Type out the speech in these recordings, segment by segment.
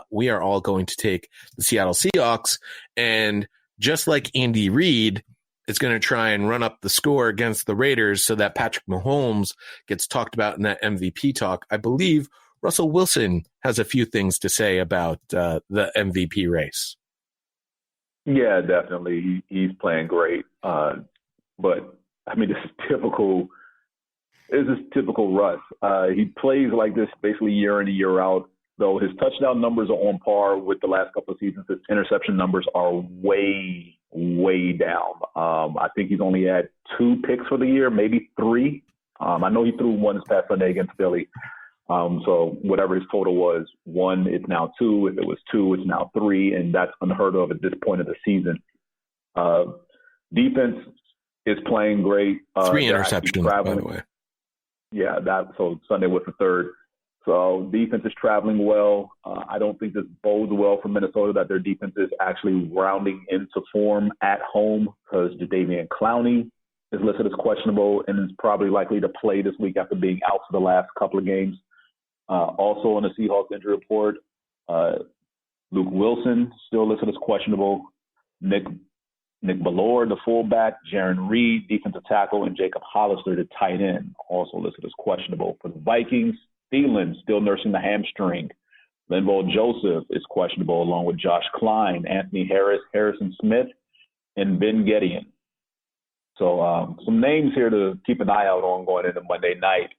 we are all going to take the Seattle Seahawks. And just like Andy Reid is going to try and run up the score against the Raiders so that Patrick Mahomes gets talked about in that MVP talk, I believe Russell Wilson has a few things to say about the MVP race. Yeah, definitely. He's playing great. But, I mean, this is typical Russ. He plays like this basically year in and year out. Though his touchdown numbers are on par with the last couple of seasons, his interception numbers are way, way down. I think he's only had 2 picks for the year, maybe 3. I know he threw one this past Sunday against Philly. So whatever his total was, 1, it's now 2. If it was 2, it's now 3, and that's unheard of at this point of the season. Defense is playing great. 3 interceptions, by the way. Yeah, so Sunday was the 3rd. So defense is traveling well. I don't think this bodes well for Minnesota that their defense is actually rounding into form at home, because Jadeveon Clowney is listed as questionable and is probably likely to play this week after being out for the last couple of games. Also on the Seahawks injury report, Luke Wilson still listed as questionable. Nick Ballore, the fullback, Jaron Reed, defensive tackle, and Jacob Hollister, the tight end, also listed as questionable. For the Vikings, Thielen still nursing the hamstring. Linval Joseph is questionable, along with Josh Klein, Anthony Harris, Harrison Smith, and Ben Gedeon. So some names here to keep an eye out on going into Monday night.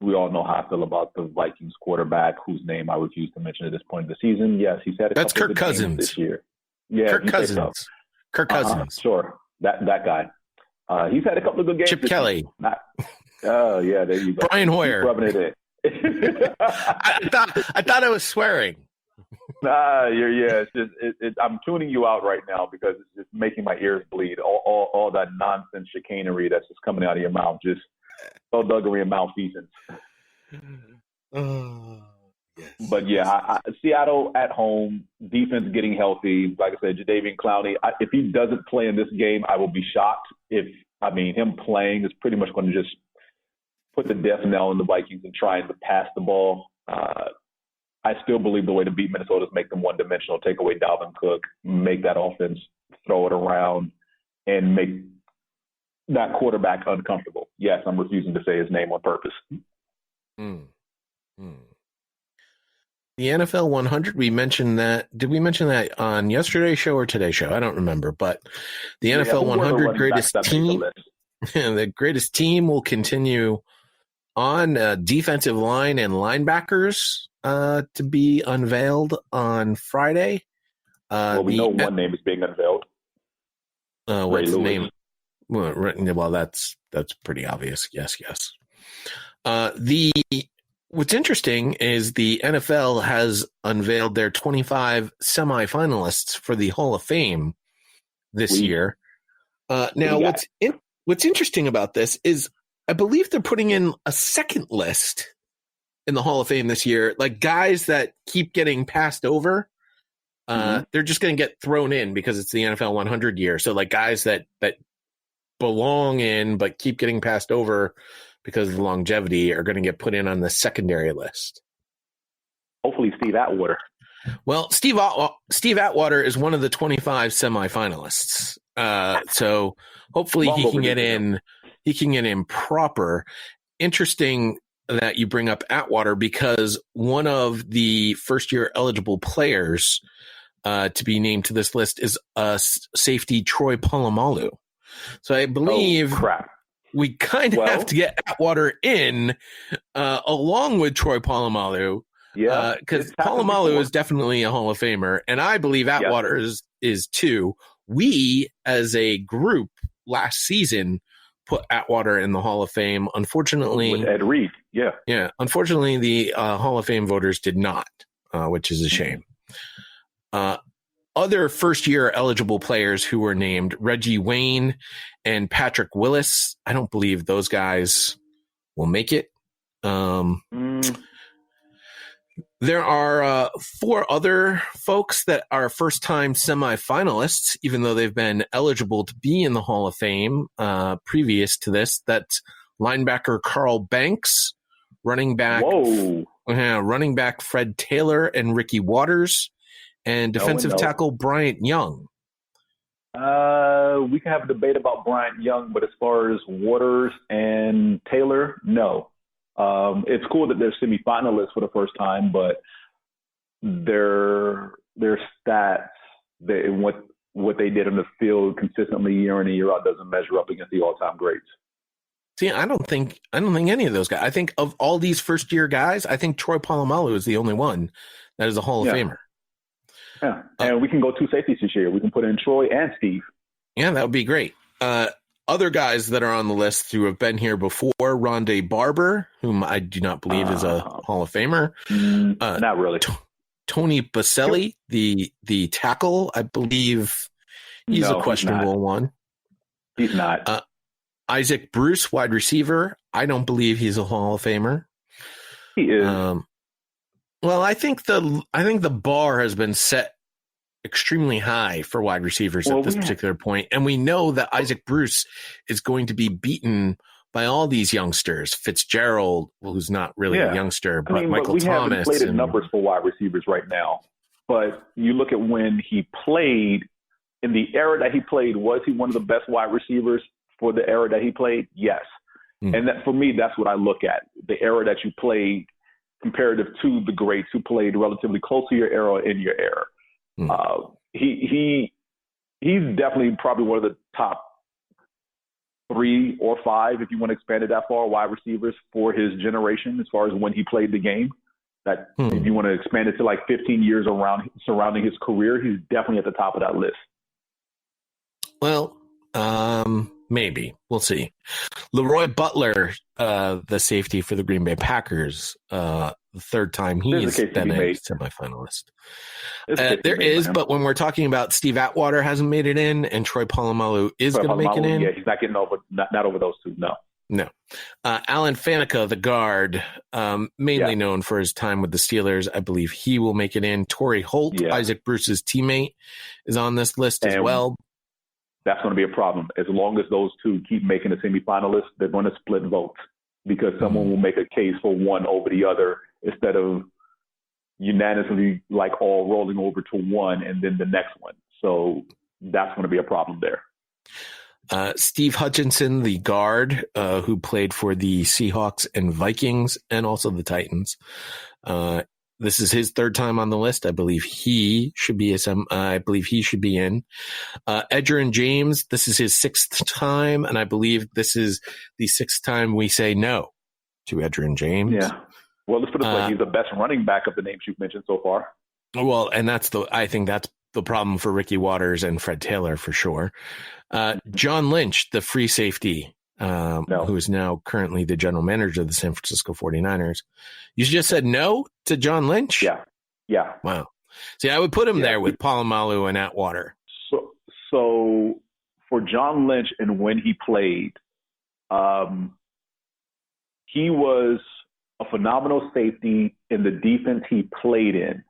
We all know how I feel about the Vikings quarterback, whose name I refuse to mention at this point of the season. Yes, he's had a couple Kirk of Cousins games this year. Yeah, Kirk Cousins. Kirk Cousins. Sure, that guy. He's had a couple of good games. Chip Kelly. Oh yeah, there you go. Brian Hoyer. Keep rubbing it in. I thought I was swearing. It's just I'm tuning you out right now because it's just making my ears bleed. All that nonsense chicanery that's just coming out of your mouth, just skullduggery and malfeasance. Yes. But yeah, Seattle at home, defense getting healthy. Like I said, Jadeveon Clowney. If he doesn't play in this game, I will be shocked. Him playing is pretty much going to just put the death knell in the Vikings and trying to pass the ball. I still believe the way to beat Minnesota is make them one-dimensional, take away Dalvin Cook, make that offense throw it around, and make that quarterback uncomfortable. Yes, I'm refusing to say his name on purpose. The NFL 100, we mentioned that. Did we mention that on yesterday's show or today's show? I don't remember. But the NFL 100 greatest team, the greatest team will continue on defensive line and linebackers to be unveiled on Friday. We know one name is being unveiled. What's the name? Well, that's pretty obvious. Yes. What's interesting is the NFL has unveiled their 25 semi-finalists for the Hall of Fame this year. Now, what's interesting about this is I believe they're putting in a second list in the Hall of Fame this year, like guys that keep getting passed over. They're just going to get thrown in because it's the NFL 100 year. So like guys that belong in but keep getting passed over because of the longevity are going to get put in on the secondary list. Hopefully Steve Atwater. Well, Steve Atwater is one of the 25 semifinalists. So hopefully he can get in. He can get in proper. Interesting that you bring up Atwater because one of the first-year eligible players to be named to this list is safety Troy Polamalu. So I believe we kind of have to get Atwater in along with Troy Polamalu. Yeah, because Polamalu is definitely a Hall of Famer, and I believe Atwater is too. We, as a group, last season put Atwater in the Hall of Fame. Unfortunately, with Ed Reed, yeah. Unfortunately, the Hall of Fame voters did not, which is a shame. Other first-year eligible players who were named: Reggie Wayne and Patrick Willis. I don't believe those guys will make it. There are 4 other folks that are first-time semifinalists, even though they've been eligible to be in the Hall of Fame previous to this. That's linebacker Carl Banks, running back Running back Fred Taylor and Ricky Waters, and defensive tackle Bryant Young. We can have a debate about Bryant Young, but as far as Waters and Taylor, no. It's cool that they're semifinalists for the first time, but their stats, what they did on the field consistently year in and year out doesn't measure up against the all-time greats. See, I don't think any of those guys. I think of all these first-year guys, I think Troy Polamalu is the only one that is a Hall of Famer. Yeah, and we can go two safeties this year. We can put in Troy and Steve. Yeah, that would be great. Other guys that are on the list who have been here before, Rondé Barber, whom I do not believe is a Hall of Famer. Not really. Tony Baselli, the tackle, I believe he's a questionable one. He's not. Isaac Bruce, wide receiver. I don't believe he's a Hall of Famer. He is. Well, I think the bar has been set extremely high for wide receivers at this particular point, and we know that Isaac Bruce is going to be beaten by all these youngsters. Fitzgerald, who's not really a youngster, but Michael Thomas. We have inflated numbers for wide receivers right now, but you look at when he played, in the era that he played, was he one of the best wide receivers for the era that he played? Yes. And that, for me, that's what I look at. The era that you played comparative to the greats who played relatively close to your era in your era. He's definitely probably one of the top 3 or 5, if you want to expand it that far, wide receivers for his generation as far as when he played the game. That if you want to expand it to like 15 years surrounding his career, he's definitely at the top of that list. Well, maybe. We'll see. Leroy Butler, the safety for the Green Bay Packers, the third time he's been a semifinalist. There is, but when we're talking about Steve Atwater hasn't made it in, and Troy Polamalu is going to make it in. Yeah, he's not getting over, not over those two, No. Alan Faneca, the guard, mainly known for his time with the Steelers. I believe he will make it in. Torrey Holt, Isaac Bruce's teammate, is on this list as well. That's going to be a problem. As long as those two keep making the semifinalists, they're going to split votes because someone will make a case for one over the other instead of unanimously like all rolling over to one and then the next one. So that's going to be a problem there. Steve Hutchinson, the guard, who played for the Seahawks and Vikings and also the Titans. This is his third time on the list. I believe he should be in. Edgerrin James, this is his 6th time, and I believe this is the 6th time we say no to Edgerrin James. Yeah. Well, let's put it this way. He's the best running back of the names you've mentioned so far. Well, and I think that's the problem for Ricky Waters and Fred Taylor for sure. John Lynch, the free safety, who is now currently the general manager of the San Francisco 49ers. You just said no to John Lynch? Yeah. Wow. See, I would put him there with Polamalu and Atwater. So for John Lynch and when he played, he was a phenomenal safety in the defense he played in.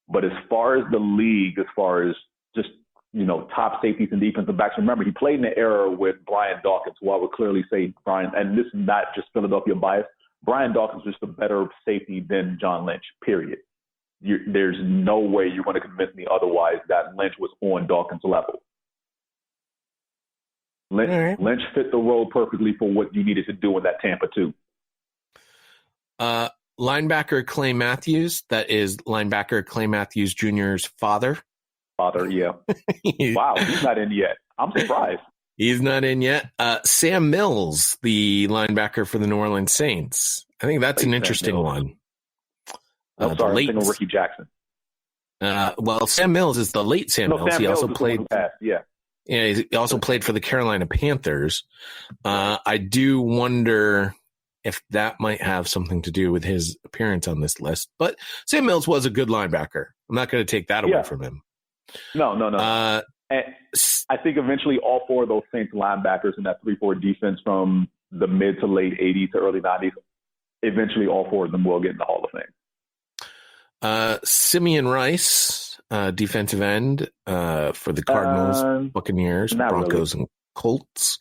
But as far as the league, as far as just, top safeties and defensive backs, remember, he played in the era with Brian Dawkins, who I would clearly say Brian, and this is not just Philadelphia bias, Brian Dawkins was just a better safety than John Lynch, period. There's no way you're going to convince me otherwise that Lynch was on Dawkins' level. Lynch fit the role perfectly for what you needed to do in that Tampa 2. Linebacker Clay Matthews, that is linebacker Clay Matthews Jr.'s father. Yeah. Wow, he's not in yet. I'm surprised. He's not in yet. Sam Mills, the linebacker for the New Orleans Saints. I think that's an interesting one. I'm sorry, I'm thinking Ricky Jackson. Well, Sam Mills is the late Sam Mills. Sam he Mills also played. Yeah, he also played for the Carolina Panthers. I do wonder if that might have something to do with his appearance on this list. But Sam Mills was a good linebacker. I'm not going to take that away from him. No. And I think eventually all 4 of those Saints linebackers in that 3-4 defense from the mid to late 80s to early 90s, eventually all 4 of them will get in the Hall of Fame. Simeon Rice, defensive end for the Cardinals, Buccaneers, Broncos, and Colts.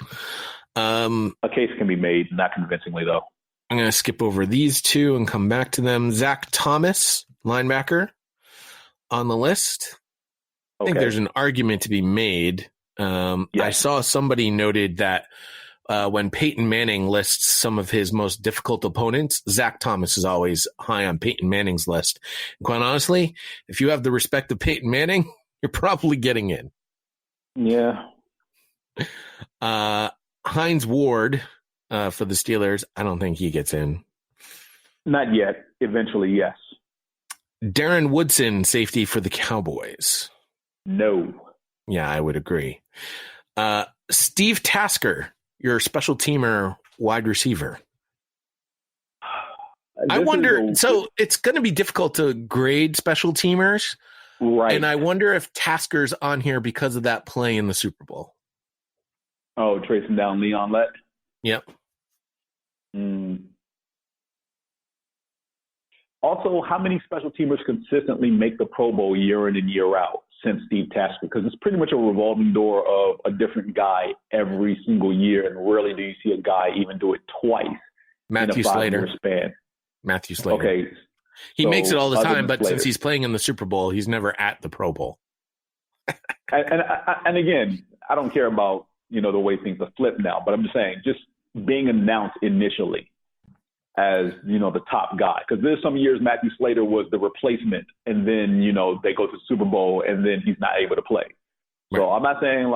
A case can be made, not convincingly, though. I'm going to skip over these two and come back to them. Zach Thomas, linebacker, on the list. I think there's an argument to be made. I saw somebody noted that when Peyton Manning lists some of his most difficult opponents, Zach Thomas is always high on Peyton Manning's list. And quite honestly, if you have the respect of Peyton Manning, you're probably getting in. Yeah. Hines Ward for the Steelers, I don't think he gets in. Not yet. Eventually, yes. Darren Woodson, safety for the Cowboys. No. Yeah, I would agree. Steve Tasker, your special teamer wide receiver. I wonder, so it's going to be difficult to grade special teamers. Right. And I wonder if Tasker's on here because of that play in the Super Bowl. Oh, tracing down Leon Lett? Yep. Also, how many special teamers consistently make the Pro Bowl year in and year out since Steve Tasker? Because it's pretty much a revolving door of a different guy every single year, and rarely do you see a guy even do it twice Matthew in a 5-year Slater. span. Matthew Slater. Okay. He makes it all the time, but Slater, since he's playing in the Super Bowl, he's never at the Pro Bowl. and again, I don't care about, the way things are flipped now, but I'm just saying, just being announced initially as, the top guy. Because there's some years Matthew Slater was the replacement, and then, they go to the Super Bowl, and then he's not able to play. Right. So I'm not saying,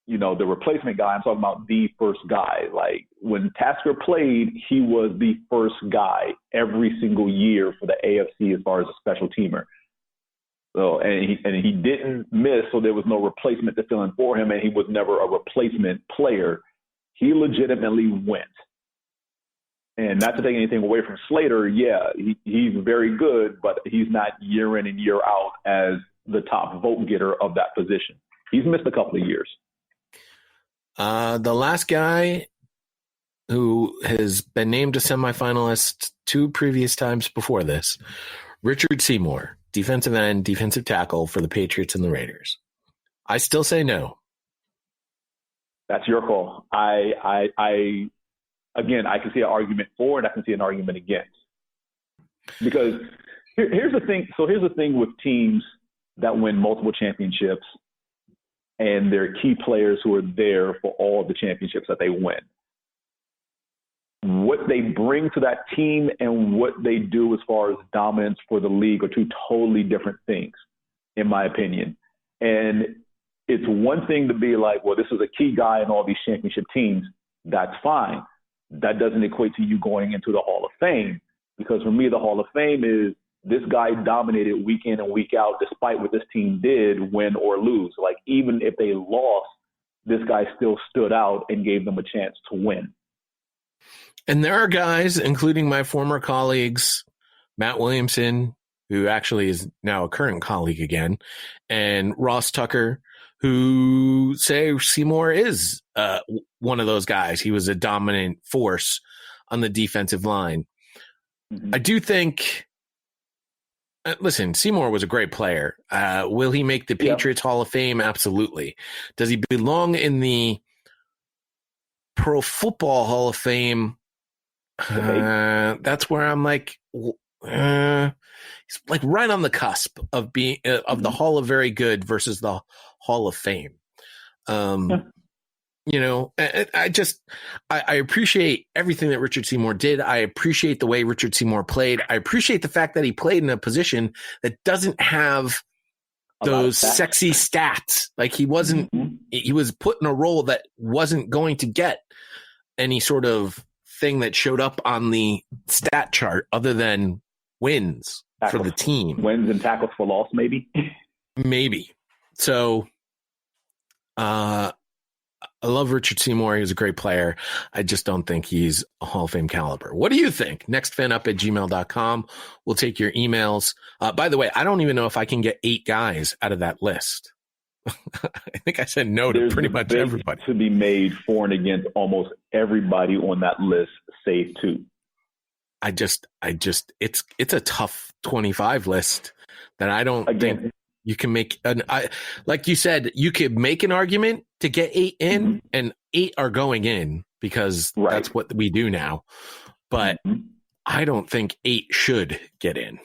the replacement guy. I'm talking about the first guy. Like, when Tasker played, he was the first guy every single year for the AFC as far as a special teamer. So, and he didn't miss, so there was no replacement to fill in for him, and he was never a replacement player. He legitimately went. And not to take anything away from Slater, he's very good, but he's not year in and year out as the top vote getter of that position. He's missed a couple of years. The last guy who has been named a semifinalist 2 previous times before this, Richard Seymour, defensive end, defensive tackle for the Patriots and the Raiders. I still say no. That's your call. Again, I can see an argument for and I can see an argument against. Because here's the thing. So here's the thing with teams that win multiple championships and their key players who are there for all the championships that they win. What they bring to that team and what they do as far as dominance for the league are 2 totally different things, in my opinion. And it's one thing to be like, well, this is a key guy in all these championship teams. That's fine. That doesn't equate to you going into the Hall of Fame, because for me, the Hall of Fame is this guy dominated week in and week out, despite what this team did, win or lose. Like, even if they lost, this guy still stood out and gave them a chance to win. And there are guys, including my former colleagues, Matt Williamson, who actually is now a current colleague again, and Ross Tucker, who say Seymour is one of those guys. He was a dominant force on the defensive line. I do think, listen, Seymour was a great player. Will he make the Patriots Hall of Fame? Absolutely. Does he belong in the Pro Football Hall of Fame? That's where I'm like, he's like right on the cusp of being of the Hall of Very Good versus the Hall of Fame. I appreciate everything that Richard Seymour did. I appreciate the way Richard Seymour played. I appreciate the fact that he played in a position that doesn't have those sexy stats. Like, he wasn't, he was put in a role that wasn't going to get any sort of thing that showed up on the stat chart other than wins for the team. Wins and tackles for loss, maybe? Maybe. So, I love Richard Seymour. He was a great player. I just don't think he's a Hall of Fame caliber. What do you think? Nextfanup@gmail.com. We'll take your emails. By the way, I don't even know if I can get 8 guys out of that list. I think I said no to pretty much everybody. To be made for and against almost everybody on that list, save 2. It's a tough 25 list that I don't think you can make like you said, you could make an argument to get 8 in, and 8 are going in because that's what we do now. but I don't think 8 should get in.